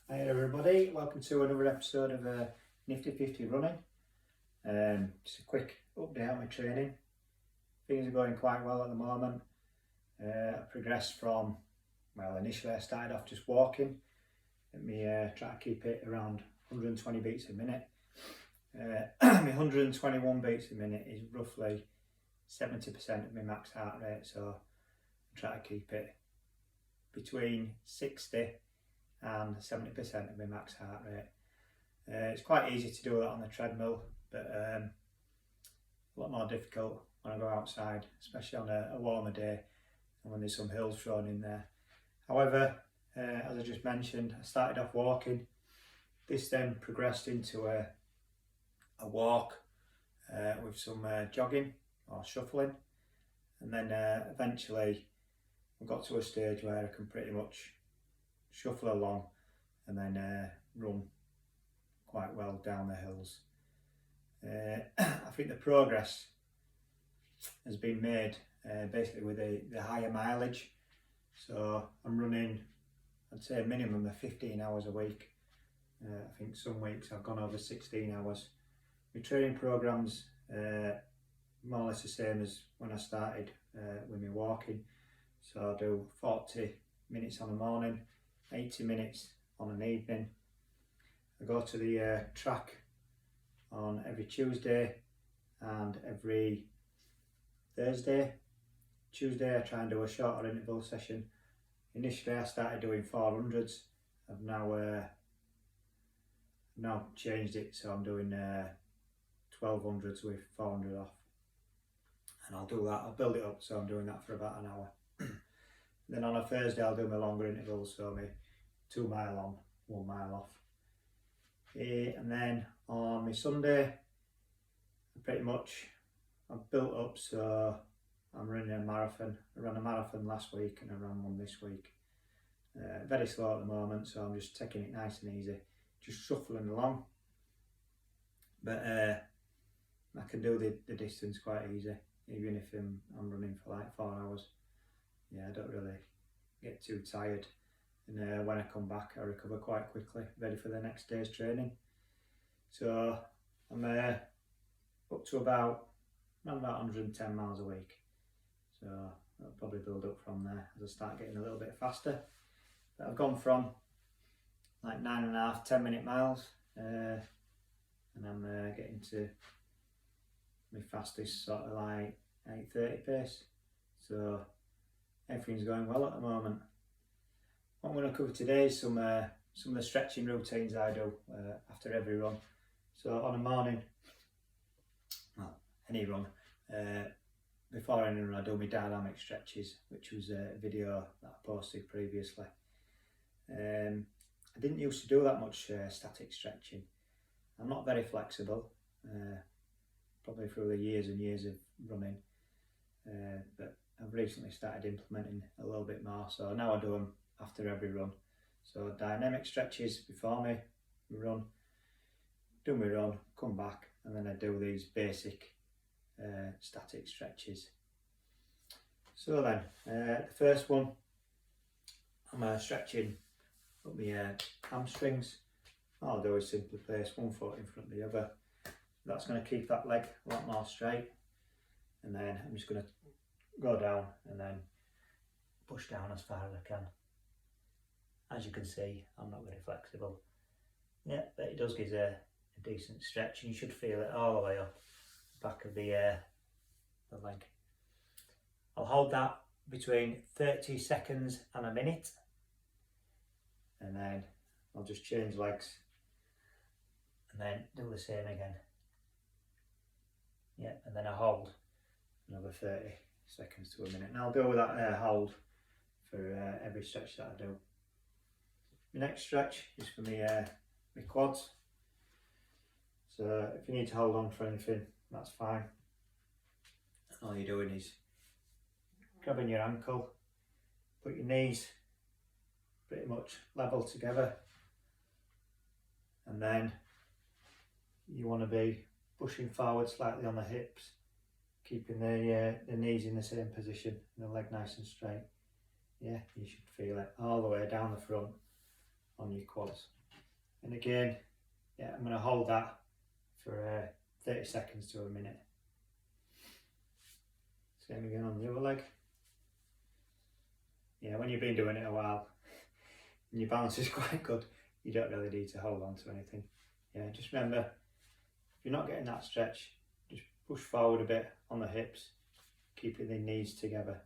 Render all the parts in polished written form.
Hi everybody, welcome to another episode of Nifty-Fifty running. Just a quick update on my training. Things are going quite well at the moment. I progressed from, initially I started off just walking. Let me try to keep it around 120 beats a minute. My 121 beats a minute is roughly 70% of my max heart rate, so I try to keep it between 60 and 70% of my max heart rate. It's quite easy to do that on the treadmill, but a lot more difficult when I go outside, especially on a warmer day and when there's some hills thrown in there. However, as I just mentioned, I started off walking. This then progressed into a walk with some jogging or shuffling, and then eventually I got to a stage where I can pretty much shuffle along and then run quite well down the hills. I think the progress has been made basically with the higher mileage. So I'm running, I'd say a minimum of 15 hours a week. I think some weeks I've gone over 16 hours. My training program's more or less the same as when I started with my walking. So I do 40 minutes on the morning, 80 minutes on an evening. I go to the track on every Tuesday and every Thursday. Tuesday I try and do a shorter interval session. Initially I started doing 400s. I've now changed it, so I'm doing 1200s with 400 off. And I'll do that, I'll build it up, so I'm doing that for about an hour. Then on a Thursday I'll do my longer intervals, so my 2 mile on, 1 mile off. And then on my Sunday, I've built up, so I'm running a marathon. I ran a marathon last week and I ran one this week. Very slow at the moment, so I'm just taking it nice and easy, just shuffling along. But I can do the distance quite easy, even if I'm running for like 4 hours. Yeah, I don't really get too tired, and when I come back I recover quite quickly, ready for the next day's training. So I'm up to around about 110 miles a week, so I'll probably build up from there as I start getting a little bit faster. But I've gone from like 9.5, 10-minute miles, and I'm getting to my fastest sort of like 8:30 pace, so everything's going well at the moment. What I'm going to cover today is some of the stretching routines I do after every run. So on a morning, any run, before any run I do my dynamic stretches, which was a video that I posted previously. I didn't used to do that much static stretching. I'm not very flexible, probably through the years and years of running, but I've recently started implementing a little bit more, so now I do them after every run. So dynamic stretches before me run, do my run, come back, and then I do these basic static stretches. So then, the first one, I'm stretching up my hamstrings. All I do is simply place one foot in front of the other. That's going to keep that leg a lot more straight, and then I'm just going to go down and then push down as far as I can. As you can see, I'm not very flexible. Yeah, but it does give a decent stretch, and you should feel it all the way up the back of the leg. I'll hold that between 30 seconds and a minute, and then I'll just change legs and then do the same again. Yeah, and then I hold another 30 seconds to a minute, and I'll do that hold for every stretch that I do. The next stretch is for my quads. So if you need to hold on for anything, that's fine. All you're doing is grabbing your ankle, put your knees pretty much level together, and then you want to be pushing forward slightly on the hips, keeping the knees in the same position and the leg nice and straight. Yeah, you should feel it all the way down the front on your quads. And again, yeah, I'm going to hold that for 30 seconds to a minute. Same again on the other leg. Yeah, when you've been doing it a while and your balance is quite good, you don't really need to hold on to anything. Yeah, just remember, if you're not getting that stretch, just push forward a bit on the hips, keeping the knees together.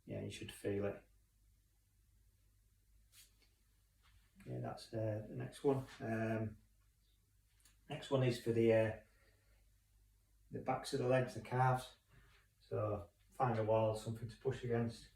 Yeah, you should feel it. Okay, that's the next one. Next one is for the backs of the legs, the calves. So find a wall, something to push against.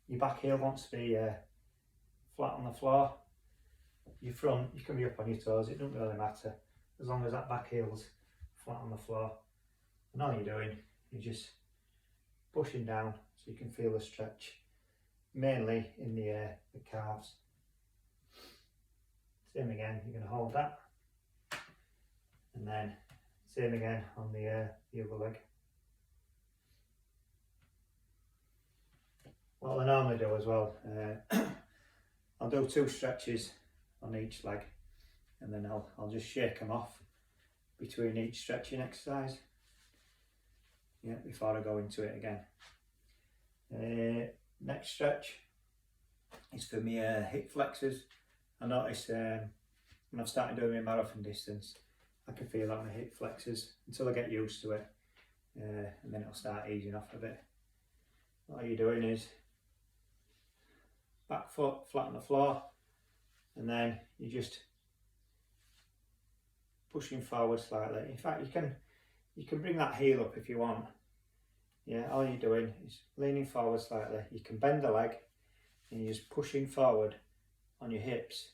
Your back heel wants to be flat on the floor. Your front, you can be up on your toes, it doesn't really matter, as long as that back heel's flat on the floor. And all you're doing is just pushing down so you can feel the stretch, mainly in the calves. Same again, you're going to hold that, and then same again on the other leg. What I normally do as well, I'll do 2 stretches on each leg, and then I'll just shake them off between each stretching exercise, yeah, before I go into it again. Next stretch is for me hip flexors. I notice when I've started doing my marathon distance, I can feel that my hip flexors until I get used to it, and then it'll start easing off a bit. All you're doing is back foot flat on the floor, and then you're just pushing forward slightly. In fact, you can bring that heel up if you want. Yeah, all you're doing is leaning forward slightly. You can bend the leg, and you're just pushing forward on your hips,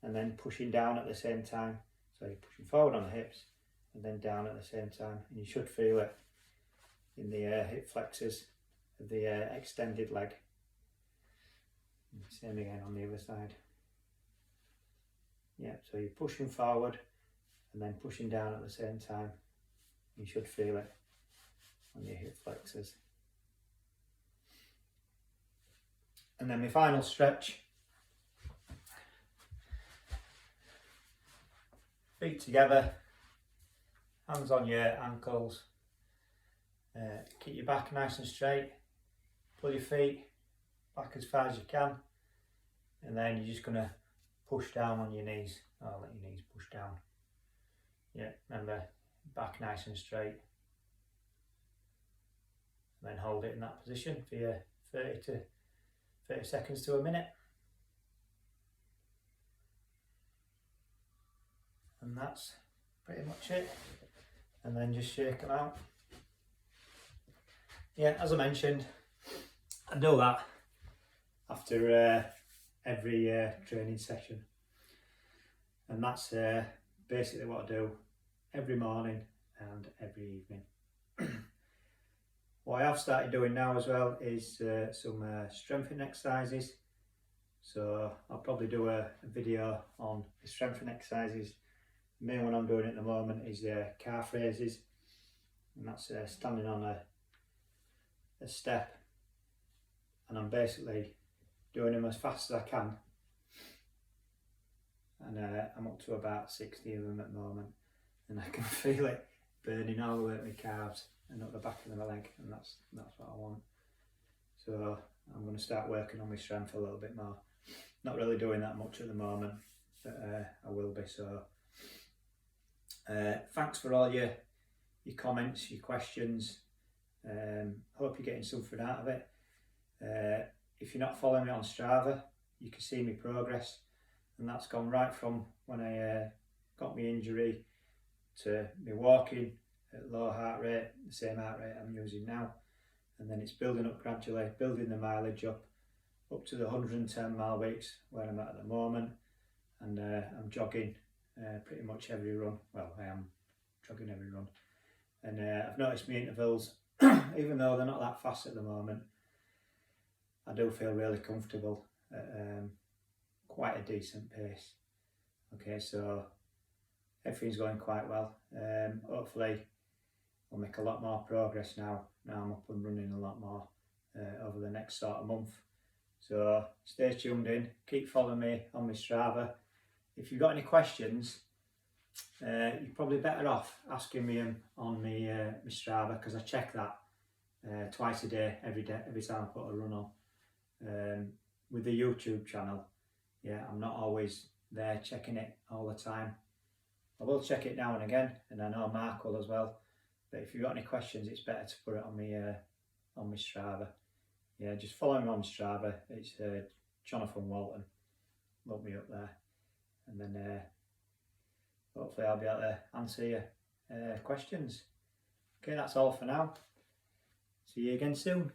and then pushing down at the same time. So you're pushing forward on the hips, and then down at the same time, and you should feel it in the hip flexors of the extended leg. And same again on the other side. Yeah, so you're pushing forward and then pushing down at the same time. You should feel it on your hip flexors. And then my final stretch. Feet together, hands on your ankles. Keep your back nice and straight. Pull your feet back as far as you can, and then you're just going to push down on your knees. I'll let your knees push down. Yeah, remember, back nice and straight. And then hold it in that position for your 30 seconds to a minute. And that's pretty much it. And then just shake them out. Yeah, as I mentioned, I do that after every training session, and that's basically what I do every morning and every evening. What I have started doing now as well is some strengthening exercises. So I'll probably do a video on the strengthening exercises. The main one I'm doing at the moment is calf raises, and that's standing on a step, and I'm basically doing them as fast as I can, and I'm up to about 60 of them at the moment, and I can feel it burning all the way at my calves and up the back of my leg, and that's what I want. So I'm going to start working on my strength a little bit more. Not really doing that much at the moment, but I will be. So thanks for all your comments, your questions. Hope you're getting something out of it. If you're not following me on Strava, you can see my progress, and that's gone right from when I got my injury to me walking at low heart rate, the same heart rate I'm using now, and then it's building up gradually, building the mileage up to the 110 mile weeks where I'm at the moment, and I'm jogging pretty much every run. Well, I am jogging every run, and I've noticed my intervals, even though they're not that fast at the moment, I do feel really comfortable at quite a decent pace. Okay, so everything's going quite well. Hopefully I'll make a lot more progress now. Now I'm up and running a lot more over the next sort of month. So stay tuned in, keep following me on my Strava. If you've got any questions, you're probably better off asking me on my Strava, because I check that twice a day, every time I put a run on. With the YouTube channel, yeah, I'm not always there checking it all the time. I will check it now and again, and I know Mark will as well. But if you've got any questions, it's better to put it on my Strava. Yeah, just follow me on Strava. It's Jonathan Walton. Look me up there, and then hopefully I'll be able to answer your questions. Okay, that's all for now. See you again soon.